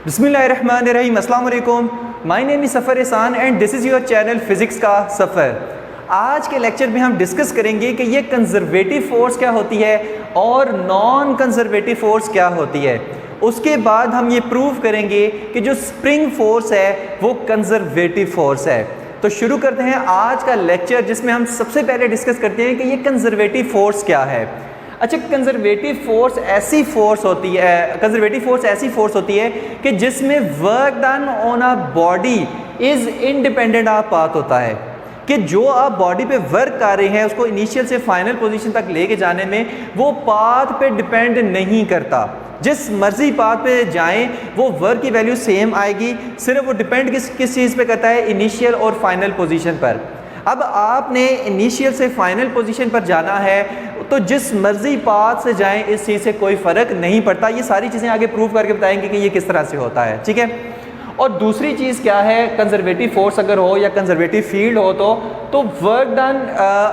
बिस्मिल्लाहिर्रहमानिर्रहीम, अस्सलाम वालेकुम। माय नेम इज़ सफ़र एहसान and this is your channel physics का सफ़र। आज के लेक्चर में हम डिस्कस करेंगे कि ये कंज़र्वेटिव फ़ोर्स क्या होती है और नॉन कंज़र्वेटिव फ़ोर्स क्या होती है। उसके बाद हम ये प्रूव करेंगे कि जो स्प्रिंग फ़ोर्स है वो कंज़र्वेटिव फ़ोर्स है। तो शुरू करते हैं आज का लेक्चर, जिसमें हम सबसे पहले डिस्कस करते हैं कि ये कंज़र्वेटिव फ़ोर्स क्या है। अच्छा, कंज़र्वेटिव फ़ोर्स ऐसी फ़ोर्स होती है कि जिसमें work done on a body is independent of path होता है, कि जो आप बॉडी पे वर्क कर रहे हैं उसको इनिशियल से फाइनल पोजीशन तक लेके जाने में वो पाथ पे डिपेंड नहीं करता। जिस मर्जी पाथ पे जाएं वो वर्क की वैल्यू सेम आएगी, सिर्फ वो डिपेंड किस चीज़ पे करता है, इनिशियल और फाइनल पोजीशन पर। अब आपने इनिशियल से फाइनल पोजीशन पर जाना है तो जिस मर्जी पाथ से जाएं इस चीज़ से कोई फ़र्क नहीं पड़ता। ये सारी चीज़ें आगे प्रूव करके बताएंगे कि ये किस तरह से होता है, ठीक है। और दूसरी चीज़ क्या है, कंजर्वेटिव फोर्स अगर हो या कंजर्वेटिव फील्ड हो तो work done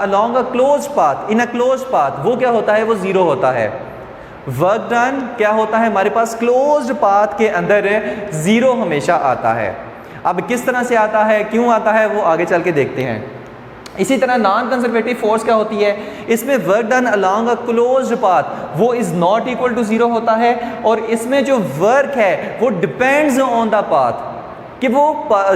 along a close path, in a close path, वो क्या होता है, वो ज़ीरो होता है। वर्क डन क्या होता है, हमारे पास क्लोज्ड पाथ के अंदर ज़ीरो हमेशा आता है। अब किस तरह से आता है, क्यों आता है, वो आगे चल के देखते हैं। इसी तरह नॉन कंजर्वेटिव फोर्स क्या होती है, इसमें work done along a closed path वो is not equal to zero होता है, और इसमें जो वर्क है वो डिपेंड्स ऑन द पाथ, कि वो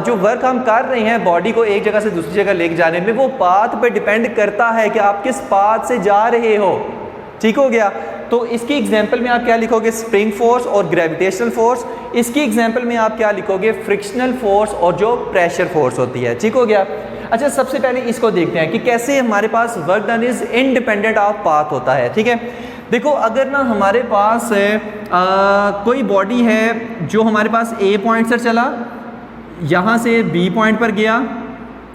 जो वर्क हम कर रहे हैं बॉडी को एक जगह से दूसरी जगह लेके जाने में, वो पाथ पे डिपेंड करता है कि आप किस पाथ से जा रहे हो, ठीक हो गया। तो इसकी एग्जांपल में आप क्या लिखोगे, स्प्रिंग फोर्स और ग्रेविटेशनल फोर्स। इसकी एग्जांपल में आप क्या लिखोगे, फ्रिक्शनल फोर्स और जो प्रेशर फोर्स होती है, ठीक हो गया। अच्छा, सबसे पहले इसको देखते हैं कि कैसे हमारे पास work done is independent of path होता है, ठीक है। देखो, अगर ना हमारे पास कोई बॉडी है जो हमारे पास ए पॉइंट से चला, यहाँ से बी पॉइंट पर गया,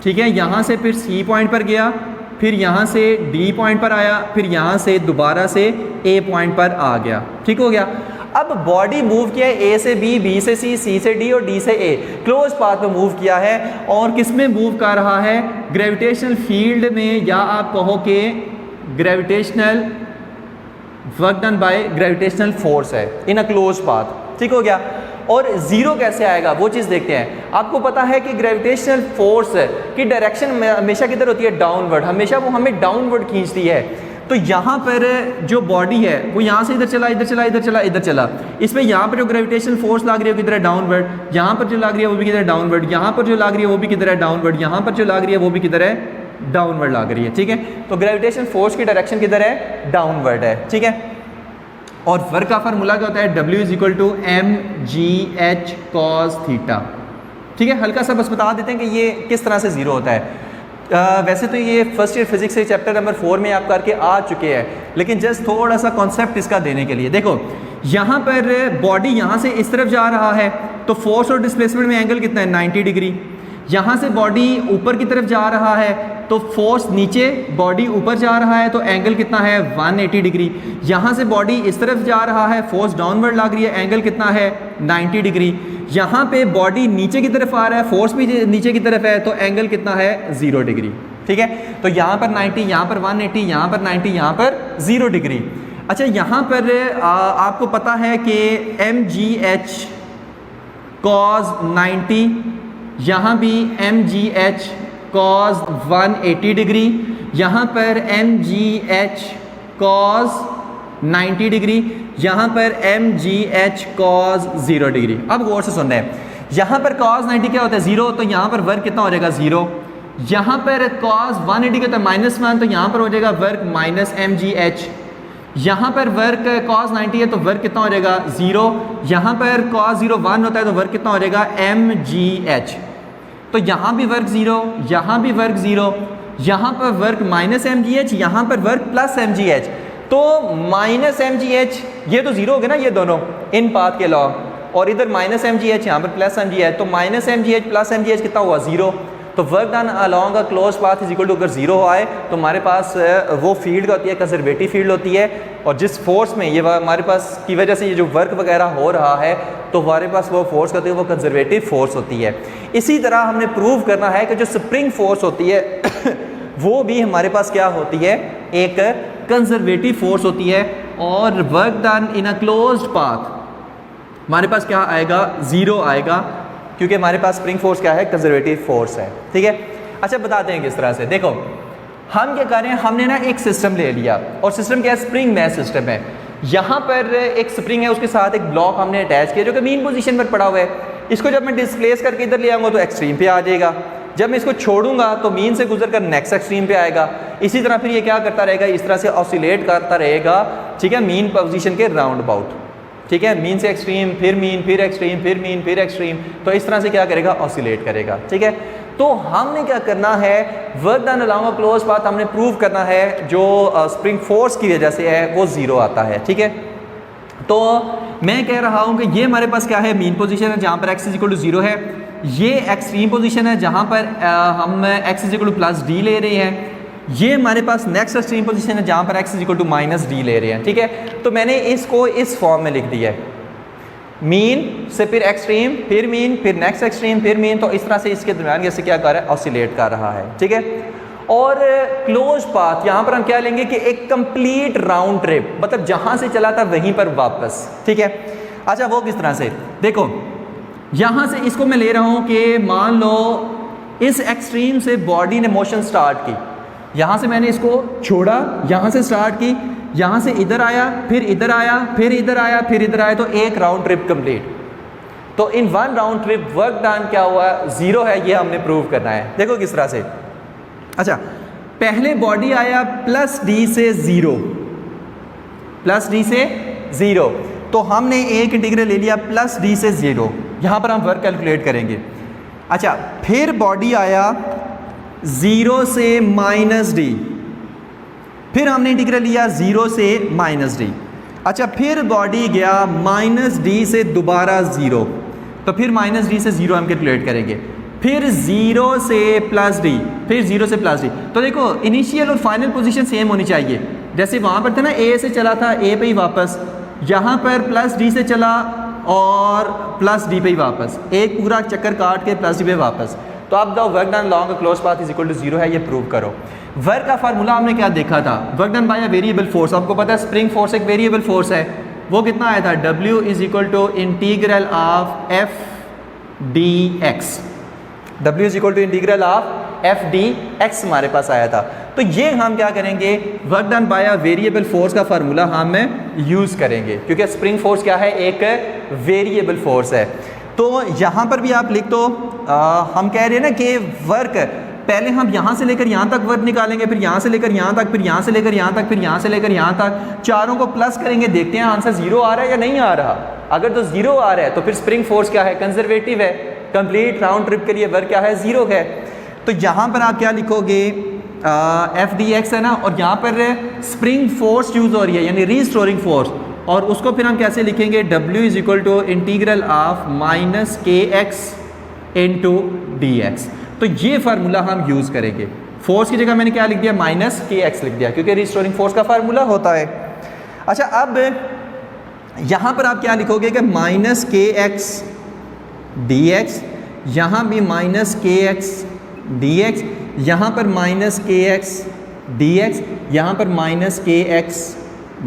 ठीक है, यहाँ से फिर सी पॉइंट पर गया, फिर यहाँ से डी पॉइंट पर आया, फिर यहाँ से दोबारा से ए पॉइंट पर आ गया, ठीक हो गया। अब बॉडी मूव किया है ए से बी, बी से सी से डी और डी से ए, क्लोज पाथ में मूव किया है। और किस में मूव कर रहा है, ग्रेविटेशनल फील्ड में, या आप कहो कि gravitational work done by gravitational force है इन अ क्लोज पाथ, ठीक हो गया। और ज़ीरो कैसे आएगा वो चीज़ देखते हैं। आपको पता है कि ग्रेविटेशनल फोर्स की डायरेक्शन हमेशा किधर होती है, डाउनवर्ड, हमेशा वो हमें डाउनवर्ड खींचती है। तो यहाँ पर जो बॉडी है वो यहाँ से इधर चला, इधर चला, इधर चला, इधर चला, इसमें यहाँ पर जो ग्रेविटेशनल फोर्स लग रही है वो किधर है, डाउनवर्ड, यहाँ पर जो लग रही है वो भी किधर है, डाउनवर्ड, यहाँ पर जो लग रही है वो भी किधर है, डाउनवर्ड, यहाँ पर जो लग रही है वो भी किधर है, डाउनवर्ड लग रही है, ठीक है। तो ग्रेविटेशनल फोर्स की डायरेक्शन किधर है, डाउनवर्ड है, ठीक है। और वर्क का फार्मूला क्या होता है, W is equal to mgh cos theta, ठीक है। हल्का सा बस बता देते हैं कि ये किस तरह से ज़ीरो होता है। वैसे तो ये फर्स्ट ईयर फिजिक्स से चैप्टर नंबर 4 में आप करके आ चुके हैं, लेकिन जस्ट थोड़ा सा कॉन्सेप्ट इसका देने के लिए देखो, यहाँ पर बॉडी यहाँ से इस तरफ जा रहा है तो फोर्स और डिस्प्लेसमेंट में एंगल कितना है, 90 डिग्री। यहाँ से बॉडी ऊपर की तरफ जा रहा है तो फोर्स नीचे, बॉडी ऊपर जा रहा है तो एंगल कितना है, 180 डिग्री। यहाँ से बॉडी इस तरफ जा रहा है, फोर्स डाउनवर्ड लग रही है, एंगल कितना है, 90 डिग्री। यहाँ पे बॉडी नीचे की तरफ आ रहा है, फोर्स भी नीचे की तरफ है, तो एंगल कितना है, 0 डिग्री, ठीक है। तो यहाँ पर 90, यहाँ पर 180, यहाँ पर 90, यहाँ पर 0 डिग्री। अच्छा, यहाँ पर आपको पता है कि mgh cos 90, यहाँ भी mgh cos 180 डिग्री, यहाँ पर mgh cos 90 डिग्री, यहाँ पर mgh cos 0 डिग्री। अब गौर से सुनना है, यहाँ पर cos 90 क्या होता है, 0, तो यहाँ पर वर्क कितना हो जाएगा, 0। यहाँ पर cos 180 का होता है -1, तो यहाँ पर हो जाएगा वर्क माइनस mgh। यहाँ पर वर्क cos 90 है तो वर्क कितना हो जाएगा, 0। यहाँ पर cos 0 1 होता है तो वर्क कितना हो जाएगा, mgh। तो यहाँ भी वर्क 0, यहाँ भी वर्क 0, यहाँ पर वर्क माइनस mgh, यहाँ पर वर्क प्लस mgh। तो माइनस mgh, ये तो 0 हो गया ना, ये दोनों इन पाथ के लॉग, और इधर माइनस mgh, यहाँ पर प्लस mgh, तो माइनस mgh प्लस mgh कितना हुआ, 0। तो work done along a close path is equal to, अगर 0 आए तो हमारे पास वो फील्ड होती है, कंजर्वेटिव फील्ड होती है, और जिस फोर्स में ये हमारे पास की वजह से ये जो वर्क वगैरह हो रहा है तो हमारे पास वो फोर्स होती है, वो कंजर्वेटिव फोर्स होती है। इसी तरह हमने प्रूव करना है कि जो स्प्रिंग फोर्स होती है वो भी हमारे पास क्या होती है, एक कंजर्वेटिव फोर्स होती है, और work done in a closed path हमारे पास क्या आएगा, 0 आएगा, क्योंकि हमारे पास स्प्रिंग फोर्स क्या है, कंजर्वेटिव फोर्स है। ठीक है, अच्छा बताते हैं किस तरह से। देखो हम क्या कर रहे हैं, हमने ना एक सिस्टम ले लिया और सिस्टम क्या है, स्प्रिंग मैच सिस्टम है। यहाँ पर एक स्प्रिंग है, उसके साथ एक ब्लॉक हमने अटैच किया जो कि मीन पोजीशन पर पड़ा हुआ है। इसको जब मैं डिस्प्लेस करके इधर ले आऊँगा तो एक्सट्रीम पे आ जाएगा, जब मैं इसको छोड़ूंगा तो मीन से गुजर कर नेक्स्ट एक्सट्रीम पे आएगा। इसी तरह फिर ये क्या करता रहेगा, इस तरह से ऑसिलेट करता रहेगा, ठीक है, मीन पोजीशन के राउंड अबाउट। ठीक है, मीन से एक्सट्रीम, फिर मीन, फिर एक्सट्रीम, फिर मीन, फिर एक्सट्रीम, तो इस तरह से क्या करेगा, ऑसिलेट करेगा। ठीक है, तो हमने क्या करना है, work done along a close path हमने प्रूव करना है जो स्प्रिंग फोर्स की वजह से है वो 0 आता है। ठीक है, तो मैं कह रहा हूं कि ये हमारे पास क्या है, मीन पोजीशन है जहां पर x = 0 है। ये एक्सट्रीम पोजीशन है जहां पर हम x = +d ले रहे हैं। ये हमारे पास नेक्स्ट एक्सट्रीम पोजीशन है जहां पर x = -d ले रहे हैं। ठीक है, तो मैंने इसको इस फॉर्म में लिख दिया है, मीन से फिर एक्सट्रीम, फिर मीन, फिर नेक्स्ट एक्सट्रीम, फिर मीन, तो इस तरह से इसके दरमियान जैसे क्या कर रहा है, ऑसिलेट कर रहा है। ठीक है, और क्लोज पाथ यहाँ पर हम क्या लेंगे कि एक कंप्लीट राउंड ट्रिप, मतलब जहाँ से चला था वहीं पर वापस। ठीक है, अच्छा वो किस तरह से, देखो यहाँ से इसको मैं ले रहा हूँ कि मान लो इस एक्सट्रीम से बॉडी ने मोशन स्टार्ट की, यहाँ से मैंने इसको छोड़ा, यहाँ से स्टार्ट की, यहाँ से इधर आया, फिर इधर आया, फिर इधर आया, फिर इधर आया, तो एक राउंड ट्रिप कंप्लीट। तो इन 1 राउंड ट्रिप वर्क डन क्या हुआ, 0 है, ये हमने प्रूव करना है। देखो किस तरह से, अच्छा पहले बॉडी आया +d से 0, +d से 0, तो हमने एक इंटीग्रल ले लिया +d से 0, यहाँ पर हम वर्क कैलकुलेट करेंगे। अच्छा फिर बॉडी आया 0 से -d, फिर हमने इंटीग्रल लिया 0 से -d। अच्छा फिर बॉडी गया -d से दोबारा 0, तो फिर -d से 0 हम कैलकुलेट करेंगे, फिर 0 से +d, फिर 0 से +d। तो देखो इनिशियल और फाइनल पोजीशन सेम होनी चाहिए, जैसे वहाँ पर था ना A से चला था A पे ही वापस, यहाँ पर +d से चला और +d पे ही वापस, एक पूरा चक्कर काट के +d पे वापस। तो अब the work done along a close path = 0 है, ये प्रूव करो। वर्क का फार्मूला हमने क्या देखा था, work done by a variable force. आपको पता है स्प्रिंग फोर्स एक वेरिएबल फोर्स है, वो कितना आया था, W = integral of f dx, W = integral of f dx हमारे पास आया था। तो ये हम क्या करेंगे, work done by a variable force का फार्मूला हम यूज़ करेंगे, क्योंकि स्प्रिंग फोर्स क्या है, एक वेरिएबल फोर्स है। तो यहाँ पर भी आप लिख दो, हम कह रहे हैं ना कि वर्क पहले हम यहाँ से लेकर यहाँ तक वर्क निकालेंगे, फिर यहाँ से लेकर यहाँ तक, फिर यहाँ से लेकर यहाँ तक, फिर यहाँ से लेकर यहाँ तक, चारों को प्लस करेंगे, देखते हैं आंसर 0 आ रहा है या नहीं आ रहा। अगर तो 0 आ रहा है तो फिर स्प्रिंग फोर्स क्या है, कंजर्वेटिव है, कंप्लीट राउंड ट्रिप के लिए वर्क क्या है, 0 है। तो यहाँ पर आप क्या लिखोगे, f dx है ना, और यहाँ पर स्प्रिंग फोर्स यूज़ हो रही है, यानी रीस्टोरिंग फोर्स, और उसको फिर हम कैसे लिखेंगे, W = integral of -kx * dx। तो ये फार्मूला हम यूज़ करेंगे। फोर्स की जगह मैंने क्या लिख दिया, -kx लिख दिया, क्योंकि रिस्टोरिंग फोर्स का फार्मूला होता है। अच्छा अब यहाँ पर आप क्या लिखोगे कि -kx dx, यहाँ भी -kx dx, यहाँ पर -kx dx, यहाँ पर -kx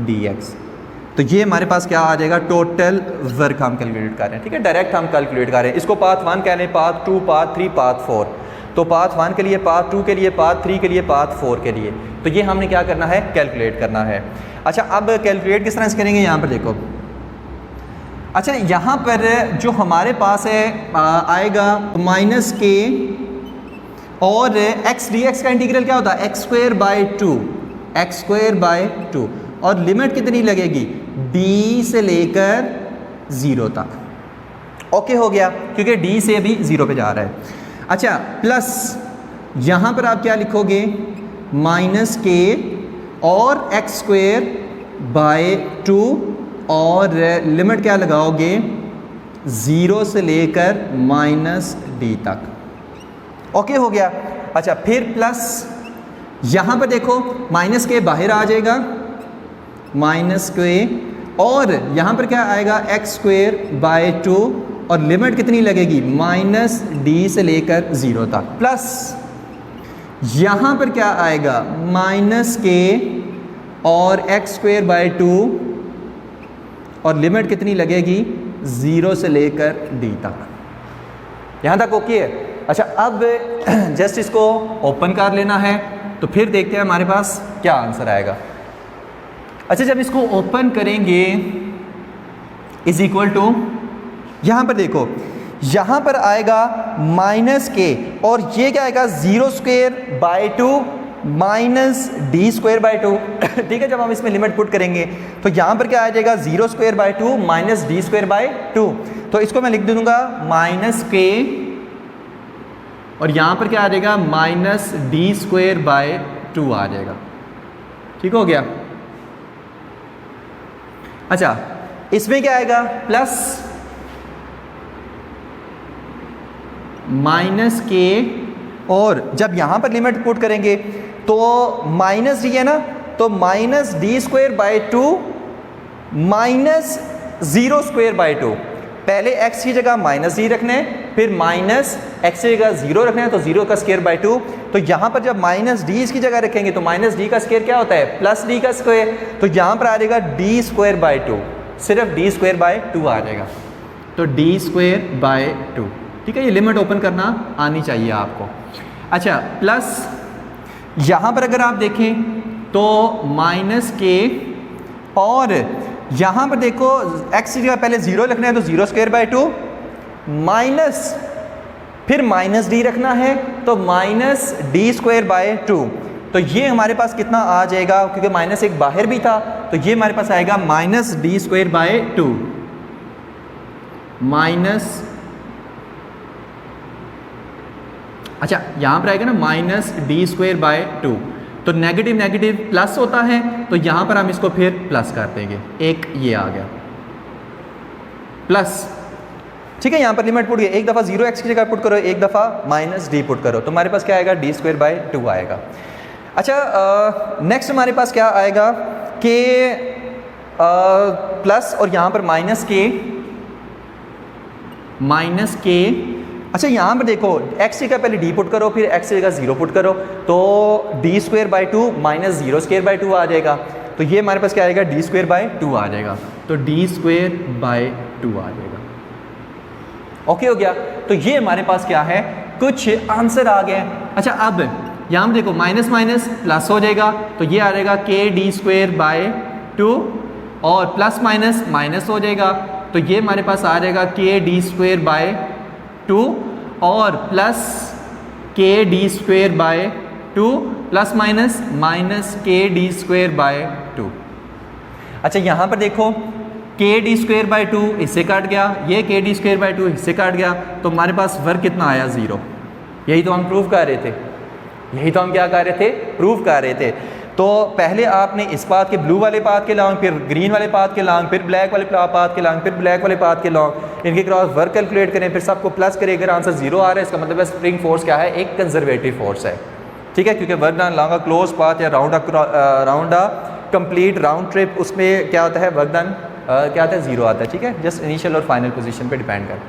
dx। तो ये हमारे पास क्या आ जाएगा, टोटल वर्क हम कैलकुलेट कर रहे हैं। ठीक है, डायरेक्ट हम कैलकुलेट कर रहे हैं। इसको पाथ 1 कह लें, पाथ 2, पाथ 3, पाथ 4। तो पाथ 1 के लिए, पाथ 2 के लिए, पाथ 3 के लिए, पाथ 4 के लिए, तो ये हमने क्या करना है, कैलकुलेट करना है। अच्छा अब कैलकुलेट किस तरह से करेंगे, यहाँ पर देखो। अच्छा यहाँ पर जो हमारे पास है आएगा -k और x dx का इंटीग्रल क्या होता है, x²/2, और लिमिट कितनी लगेगी, d से लेकर 0 तक। ओके हो गया, क्योंकि d से भी 0 पे जा रहा है। अच्छा प्लस यहाँ पर आप क्या लिखोगे, -k और x²/2, और लिमिट क्या लगाओगे, 0 से लेकर -d तक। ओके हो गया। अच्छा फिर प्लस यहाँ पर देखो -k बाहर आ जाएगा, -k, और यहाँ पर क्या आएगा, x²/2, और लिमिट कितनी लगेगी, -d से लेकर 0 तक। प्लस यहाँ पर क्या आएगा, -k और x²/2, और लिमिट कितनी लगेगी, 0 से लेकर d तक। यहाँ तक ओके है। अच्छा, अब जस्ट इसको ओपन कर लेना है, तो फिर देखते हैं हमारे पास क्या आंसर आएगा। अच्छा, जब इसको ओपन करेंगे इज इक्वल टू, यहाँ पर देखो, यहाँ पर आएगा माइनस के, और ये क्या आएगा 0 square by 2 minus D square by 2। ठीक है, जब हम इसमें लिमिट पुट करेंगे तो यहाँ पर क्या आ जाएगा 0 square by 2 minus D square by 2। तो इसको मैं लिख दूंगा माइनस के, और यहाँ पर क्या आ जाएगा माइनस डी स्क्वायर बाय 2 आ जाएगा। ठीक हो गया। अच्छा, इसमें क्या आएगा प्लस माइनस के, और जब यहाँ पर लिमिट पुट करेंगे तो माइनस डी है ना, तो minus D square by 2 minus 0 square by 2। पहले x की जगह माइनस डी रखना है, फिर माइनस x की जगह 0 रखना है, तो 0 का स्क्वायर बाय 2। तो यहाँ पर जब माइनस डी इसकी जगह रखेंगे तो माइनस डी का स्क्वायर क्या होता है प्लस डी का स्क्वायर, तो यहाँ पर आ जाएगा डी स्क्वायर बाय 2, सिर्फ डी स्क्वायर बाय 2 आ जाएगा, तो डी स्क्वायर बाय 2। ठीक है, ये लिमिट ओपन करना आनी चाहिए आपको। अच्छा, प्लस यहाँ पर अगर आप देखें तो माइनस के, और यहाँ पर देखो x की जगह पहले 0 रखना है, तो 0 स्क्वायर बाय 2 माइनस, फिर माइनस डी रखना है, तो माइनस डी स्क्वायर बाय 2। तो ये हमारे पास कितना आ जाएगा, क्योंकि माइनस एक बाहर भी था, तो ये हमारे पास आएगा minus D square by 2 minus, अच्छा यहाँ पर आएगा ना माइनस डी स्क्वायर बाय 2। तो नेगेटिव नेगेटिव प्लस होता है, तो यहाँ पर हम इसको फिर प्लस कर देंगे, एक ये आ गया प्लस। ठीक है, यहाँ पर लिमिट पुट गई, एक दफ़ा 0x की जगह पुट करो, एक दफ़ा माइनस डी पुट करो, तो हमारे पास क्या आएगा डी स्क्वायर बाय 2 आएगा। अच्छा, नेक्स्ट हमारे पास क्या आएगा कि प्लस, और यहाँ पर माइनस के। अच्छा, यहाँ पर देखो x की जगह पहले d पुट करो, फिर x की जगह 0 पुट करो, तो D square by 2 minus 0 square by 2 आ जाएगा। तो ये हमारे पास क्या आएगा डी स्क्वायर बाई 2 आ जाएगा, तो डी स्क्वायर बाई 2 आ जाएगा। ओके हो गया। तो ये हमारे पास क्या है, कुछ आंसर आ गए। अच्छा, अब यहाँ पर देखो माइनस माइनस प्लस हो जाएगा, तो ये आ जाएगा के डी स्क्वायर बाई 2, और प्लस माइनस माइनस हो जाएगा, तो ये हमारे पास आ जाएगा के डी स्क्वायर बाय 2, और प्लस के D square by 2 plus minus minus K D square by 2। अच्छा, यहाँ पर देखो के डी स्क्वायर बाय 2 इससे काट गया, ये के डी स्क्वायर बाय 2 इससे काट गया, तो हमारे पास वर्क कितना आया 0। यही तो हम प्रूव कर रहे थे, यही तो हम क्या कर रहे थे, प्रूव कर रहे थे। तो पहले आपने इस पाथ के ब्लू वाले पाथ के लॉन्ग, फिर ग्रीन वाले पाथ के लॉन्ग, फिर ब्लैक वाले पाथ के लॉन्ग, फिर ब्लैक वाले पाथ के लॉन्ग, इनके क्रॉस वर्क कैलकुलेट करें, फिर सबको प्लस करें। अगर आंसर 0 आ रहा है, इसका मतलब है स्प्रिंग फोर्स क्या है, एक कंजर्वेटिव फोर्स है। ठीक है, क्योंकि work done long a close path या round a complete round trip, उसमें क्या होता है वर्क डन क्या आता है 0 आता है। ठीक है, जस्ट इनिशियल और फाइनल पोजीशन पे डिपेंड कर,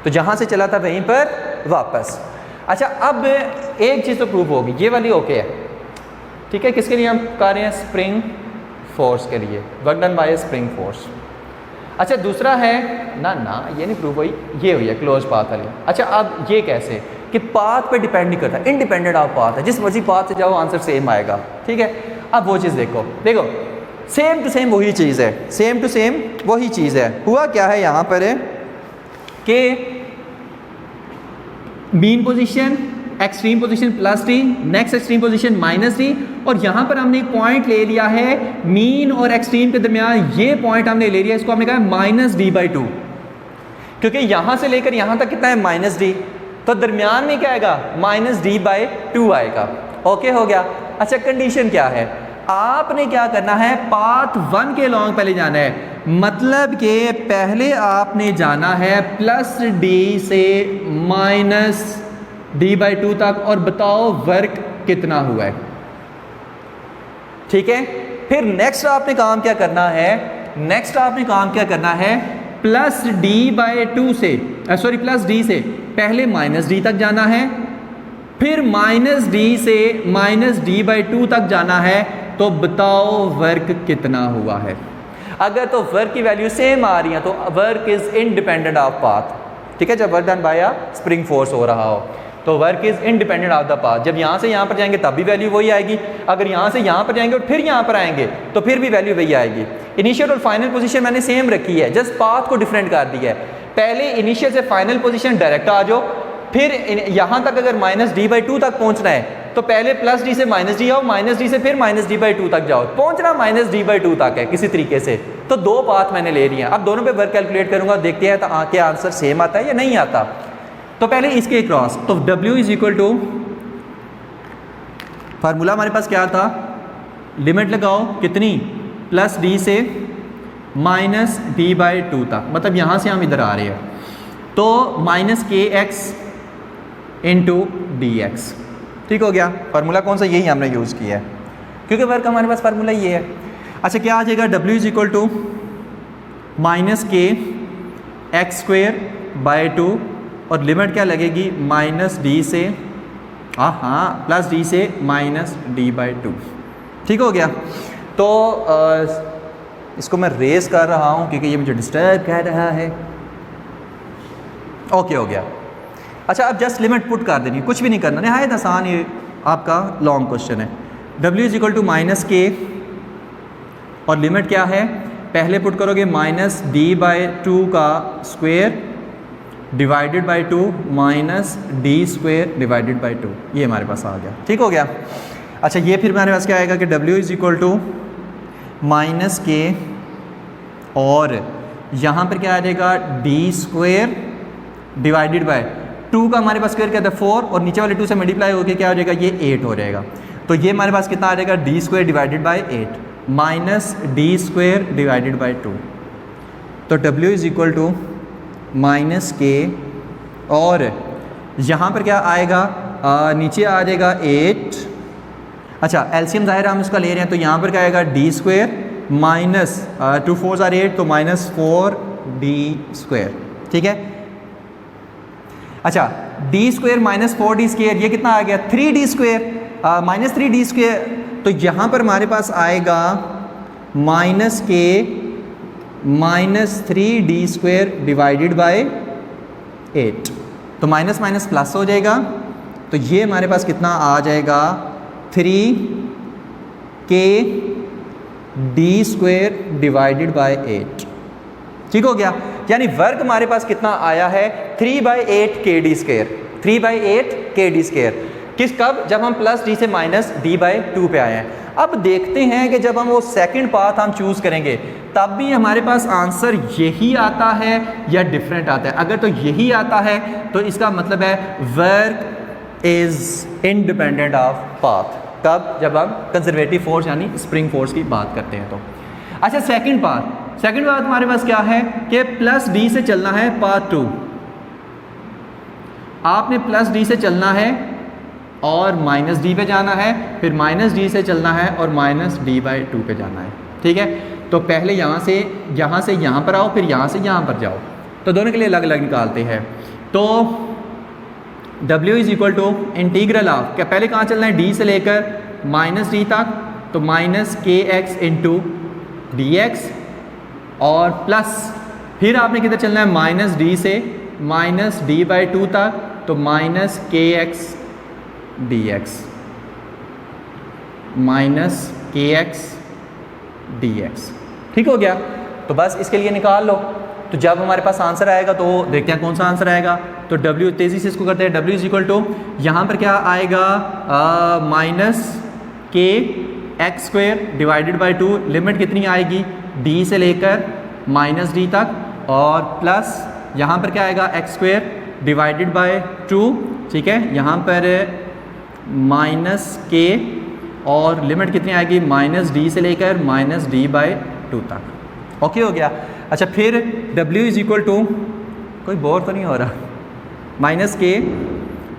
तो जहाँ से चला था वहीं पर वापस। अच्छा, अब एक चीज़ तो प्रूव होगी, ये वाली ओके है। ठीक है, किसके लिए हम कर रहे हैं, स्प्रिंग फोर्स के लिए, work done by spring force. अच्छा, दूसरा है ना ये नहीं प्रूव हुई, ये हुई है क्लोज पाथ वाली। अच्छा, अब ये कैसे कि पाथ पे डिपेंड नहीं करता, इंडिपेंडेंट ऑफ पाथ है, जिस मर्जी पाथ से जाओ आंसर सेम आएगा। ठीक है, अब वो चीज़ देखो सेम टू सेम वही चीज़ है, सेम टू सेम वही चीज़ है। हुआ क्या है यहाँ पर कि mean position, extreme position plus D, next extreme position minus D, और यहाँ पर हमने एक पॉइंट ले लिया है मीन और एक्सट्रीम के दरमियान, ये पॉइंट हमने ले लिया, इसको हमने कहा माइनस डी बाई 2, क्योंकि यहाँ से लेकर यहाँ तक कितना है माइनस डी, तो दरमियान में क्या आएगा माइनस डी बाई 2 आएगा। ओके हो गया। अच्छा, कंडीशन क्या है, आपने क्या करना है, पाथ 1 के लॉन्ग पहले जाना है, मतलब कि पहले आपने जाना है प्लस डी से माइनस डी बाई 2 तक, और बताओ वर्क कितना हुआ है। ठीक है, फिर नेक्स्ट आपने काम क्या करना है, नेक्स्ट आपने काम क्या करना है, प्लस डी बाई 2 से प्लस डी से पहले माइनस डी तक जाना है, फिर माइनस डी से माइनस डी बाई 2 तक जाना है, तो बताओ वर्क कितना हुआ है। अगर तो वर्क की वैल्यू सेम आ रही है तो work is independent of path, ठीक है। जब work done by spring force हो रहा हो तो work is independent of the path. जब यहाँ से यहाँ पर जाएंगे तब भी वैल्यू वही आएगी, अगर यहाँ से यहाँ पर जाएंगे और फिर यहाँ पर आएंगे तो फिर भी वैल्यू वही आएगी। इनिशियल और फाइनल पोजीशन मैंने सेम रखी है, जस्ट पाथ को डिफरेंट कर दिया है। पहले इनिशियल से फाइनल पोजीशन डायरेक्ट आ जाओ, फिर यहाँ तक अगर -d/2 तक पहुँचना है तो पहले +d से -d आओ, -d से फिर -d/2 तक जाओ, पहुँचना -d/2 तक है किसी तरीके से। तो दो पाथ मैंने ले रही हैं, अब दोनों पे वर्क कैलकुलेट करूँगा, देखते हैं तो क्या आंसर सेम आता है या नहीं आता। तो पहले इसके क्रॉस, तो W = फार्मूला हमारे पास क्या था, लिमिट लगाओ कितनी, +d से -d/2 तक, मतलब यहाँ से हम इधर आ रहे हैं तो -kx × dx, ठीक हो गया। फार्मूला कौन सा, यही हमने यूज़ किया है क्योंकि वर्क हमारे पास फार्मूला ये है। अच्छा क्या आ जाएगा, W = -kx² और लिमिट क्या लगेगी, -d से +d से -d/2, ठीक हो गया। तो इसको मैं रेस कर रहा हूँ क्योंकि ये मुझे डिस्टर्ब कर रहा है। ओके हो गया। अच्छा अब जस्ट लिमिट पुट कर देनी, कुछ भी नहीं करना, नहायत आसान, ये आपका लॉन्ग क्वेश्चन है। W = -k और लिमिट क्या है, पहले पुट करोगे -d/2 का स्क्वायर डिवाइडेड बाई 2 -d² /2, ये हमारे पास आ गया, ठीक हो गया। अच्छा ये फिर हमारे पास क्या आएगा कि W = -k और यहाँ पर क्या आ जाएगा, d² डिवाइडेड बाय 2 का हमारे पास स्क्वायर क्या था 4 और नीचे वाले 2 से मल्टीप्लाई होकर क्या हो जाएगा, ये 8 हो जाएगा। तो ये हमारे पास कितना आ जाएगा, d² divided by 8 -d² divided by 2। तो W = -k और यहाँ पर क्या आएगा, नीचे आ जाएगा 8। अच्छा एलसीएम ज़ाहिर हम इसका ले रहे हैं तो यहाँ पर क्या आएगा, d² -2 4 = 8 तो -4d², ठीक है। अच्छा d² -4d², ये कितना आ गया, 3d², -3d²। तो यहाँ पर हमारे पास आएगा -k -3d² डिवाइडेड बाय 8, तो माइनस माइनस प्लस हो जाएगा। तो ये हमारे पास कितना आ जाएगा, 3k d² डिवाइडेड बाय 8, ठीक हो गया। यानी वर्क हमारे पास कितना आया है, 3/8 kd², 3/8 kd²। किस कब, जब हम +d से -d/2 पे आए हैं। अब देखते हैं कि जब हम वो सेकंड पाथ हम चूज़ करेंगे तब भी हमारे पास आंसर यही आता है या डिफरेंट आता है। अगर तो यही आता है तो इसका मतलब है work is independent of path. कब, जब हम कंजर्वेटिव फोर्स यानी स्प्रिंग फोर्स की बात करते हैं तो। अच्छा सेकंड पाथ हमारे पास क्या है कि +d से चलना है पाथ 2, आपने +d से चलना है और -d पे जाना है, फिर -d से चलना है और -d/2 पे जाना है, ठीक है। तो पहले यहाँ से यहाँ पर आओ, फिर यहाँ से यहाँ पर जाओ, तो दोनों के लिए अलग अलग निकालते हैं। तो W = इंटीग्रल ऑफ, क्या पहले कहाँ चलना है, d से लेकर -d तक, तो -kx × dx और प्लस फिर आपने किधर चलना है, -d से -d/2 तक, तो -kx dx, -kx dx, ठीक हो गया। तो बस इसके लिए निकाल लो। तो जब हमारे पास आंसर आएगा तो देखते हैं कौन सा आंसर आएगा। तो W, तेज़ी से इसको करते हैं, W = यहाँ पर क्या आएगा, -kx² डिवाइडेड बाय 2, लिमिट कितनी आएगी, d से लेकर -d तक, और प्लस यहाँ पर क्या आएगा, x² डिवाइडेड बाय 2, ठीक है। यहाँ पर -k और लिमिट कितनी आएगी, -d से लेकर -d/2 तक, ओके हो गया। अच्छा फिर W = कोई बोर तो नहीं हो रहा, -k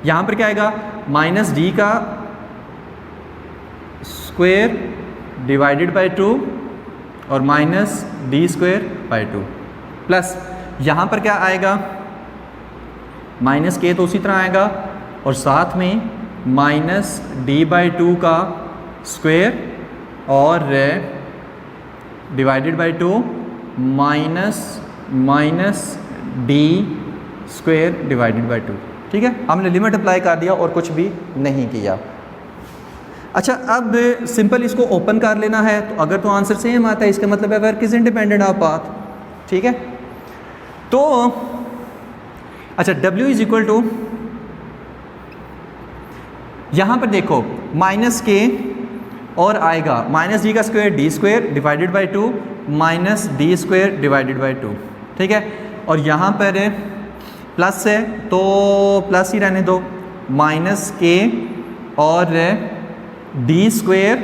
यहाँ पर क्या आएगा, -d का स्क्वायर डिवाइडेड बाय 2 और -d²/2 प्लस यहाँ पर क्या आएगा, -k तो उसी तरह आएगा और साथ में -d/2 का स्क्वायर और divided by 2 minus D square divided by 2। ठीक है, हमने लिमिट अप्लाई कर दिया और कुछ भी नहीं किया। अच्छा, अब सिंपल इसको ओपन कर लेना है, तो अगर तो आंसर सेम आता है इसका मतलब है work is independent of path. ठीक है, तो अच्छा W इज इक्वल टू, यहाँ पर देखो माइनस के और आएगा माइनस डी का square D square divided by 2 minus D square divided by 2। ठीक है, और यहाँ पर प्लस है तो प्लस ही रहने दो, माइनस के और डी स्क्वायर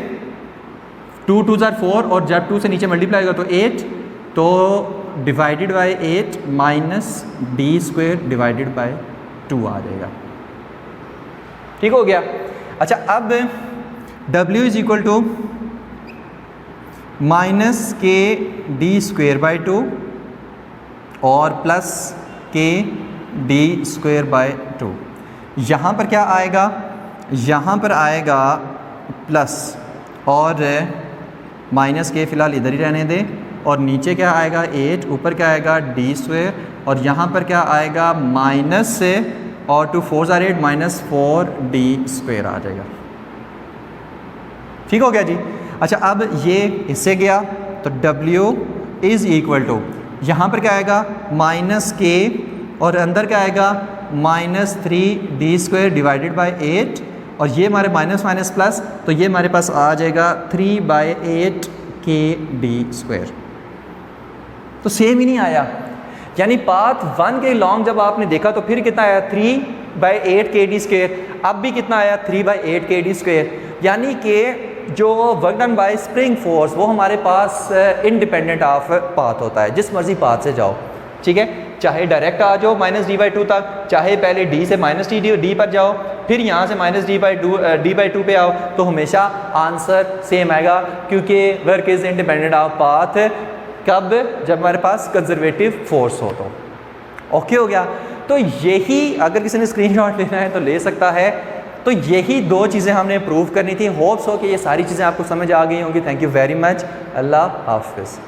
2 2 ज़ार 4 और जब 2 से नीचे मल्टीप्लाई होगा तो 8, तो divided by 8 minus D square divided by 2 आ जाएगा। ठीक हो गया। अच्छा, अब W is equal to minus K D square by 2 और प्लस के डी स्क्वायर बाई 2। यहाँ पर क्या आएगा, यहाँ पर आएगा प्लस और माइनस के फ़िलहाल इधर ही रहने दें, और नीचे क्या आएगा 8, ऊपर क्या आएगा डी स्क्वायर, और यहाँ पर क्या आएगा माइनस से और 2 4 ज़ार 8 माइनस 4 डी स्क्वायर आ जाएगा। ठीक हो गया जी। अच्छा, अब ये इससे गया तो W इज़ इक्वल टू, यहाँ पर क्या आएगा माइनस के और अंदर क्या आएगा minus 3 D square divided by 8, और ये हमारे माइनस माइनस प्लस, तो ये हमारे पास आ जाएगा 3/8 के डी स्क्वायर। तो सेम ही नहीं आया, यानी पाथ 1 के लॉन्ग जब आपने देखा तो फिर कितना आया 3/8 के डी स्क्वायर, अब भी कितना आया 3/8 के डी स्क्वायर, यानी कि जो work done by spring force वो हमारे पास इंडिपेंडेंट ऑफ पाथ होता है, जिस मर्जी पाथ से जाओ। ठीक है, चाहे डायरेक्ट आ जाओ माइनस डी बाई 2 तक, चाहे पहले डी से माइनस डी पर जाओ, फिर यहाँ से माइनस डी बाई 2 पे आओ, तो हमेशा आंसर सेम आएगा, क्योंकि work is independent of path. कब? जब हमारे पास कंजर्वेटिव फोर्स हो तो। ओके हो गया। तो यही, अगर किसी ने स्क्रीनशॉट लेना है तो ले सकता है। तो यही 2 चीज़ें हमने प्रूव करनी थी। होप्स हो कि ये सारी चीज़ें आपको समझ आ गई होंगी। Thank you very much. अल्लाह हाफिज़।